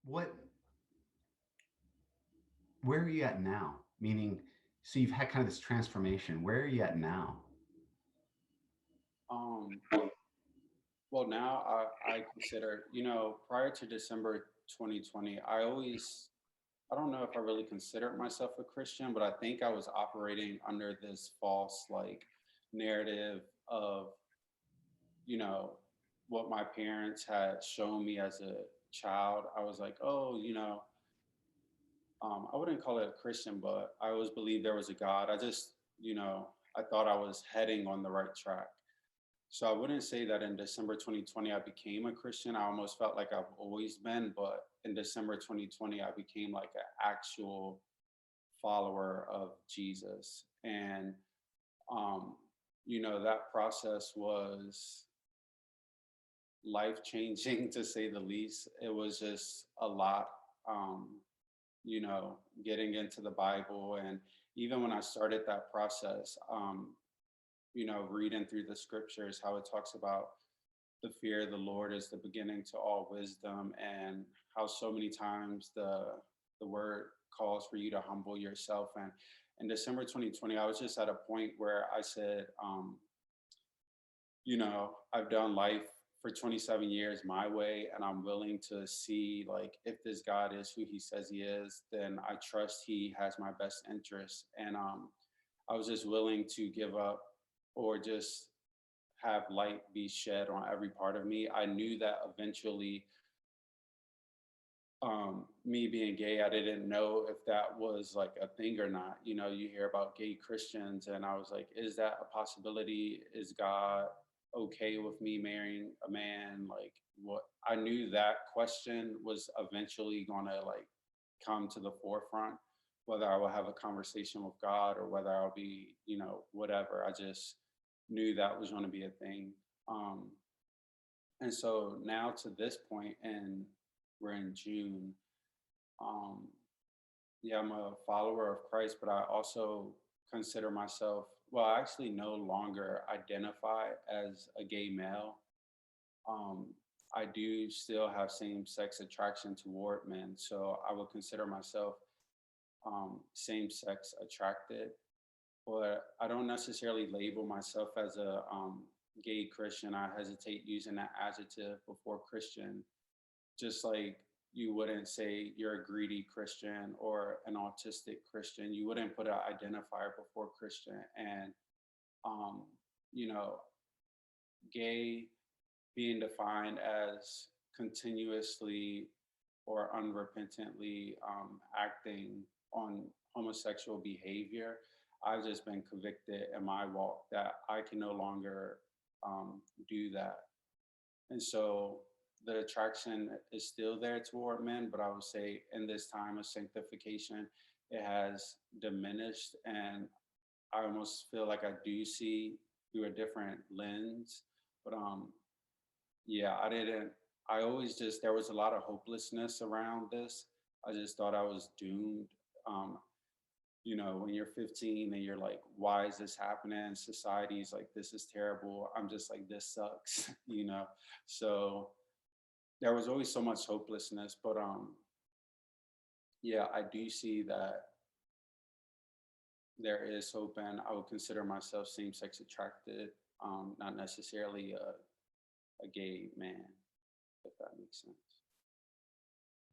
what, where are you at now? Meaning, so you've had kind of this transformation. Where are you at now? Um, well, now I consider, prior to December 2020, I don't know if I really considered myself a Christian, but I think I was operating under this false, like, narrative of, you know, what my parents had shown me as a child. I was like, oh, I wouldn't call it a Christian, but I always believed there was a God. I thought I was heading on the right track. So I wouldn't say that in December 2020 I became a Christian. I almost felt like I've always been, but in December 2020 I became like an actual follower of Jesus. And um, that process was life changing to say the least. It was just a lot. Um, Getting into the Bible. And even when I started that process, reading through the scriptures, how it talks about the fear of the Lord is the beginning to all wisdom, and how so many times the word calls for you to humble yourself. And in December 2020, I was just at a point where I said, I've done life for 27 years my way, and I'm willing to see, like, if this God is who he says he is, then I trust he has my best interests. And I was just willing to give up, or just have light be shed on every part of me. I knew that eventually, me being gay, I didn't know if that was like a thing or not. You hear about gay Christians, and I was like, is that a possibility? Is God okay with me marrying a man? Like, what? I knew that question was eventually gonna, like, come to the forefront, whether I will have a conversation with God or whether I'll be, whatever. I just knew that was going to be a thing. Um, and so now to this point, and we're in June. Um, yeah, I'm a follower of Christ, but I also consider myself, well, I actually no longer identify as a gay male. Um, I do still have same sex attraction toward men. So I would consider myself same sex attracted, but I don't necessarily label myself as a gay Christian. I hesitate using that adjective before Christian, just like you wouldn't say you're a greedy Christian or an autistic Christian. You wouldn't put an identifier before Christian. And, um, you know, gay being defined as continuously or unrepentantly acting on homosexual behavior. I've just been convicted in my walk that I can no longer do that. And so the attraction is still there toward men, but I would say in this time of sanctification, it has diminished. And I almost feel like I do see through a different lens. But yeah, I always just, there was a lot of hopelessness around this. I just thought I was doomed. Um, when you're 15 and you're like, why is this happening? Society's like, this is terrible. I'm just like, this sucks, So there was always so much hopelessness. But yeah, I do see that there is hope, and I would consider myself same sex attracted, not necessarily a gay man, if that makes sense.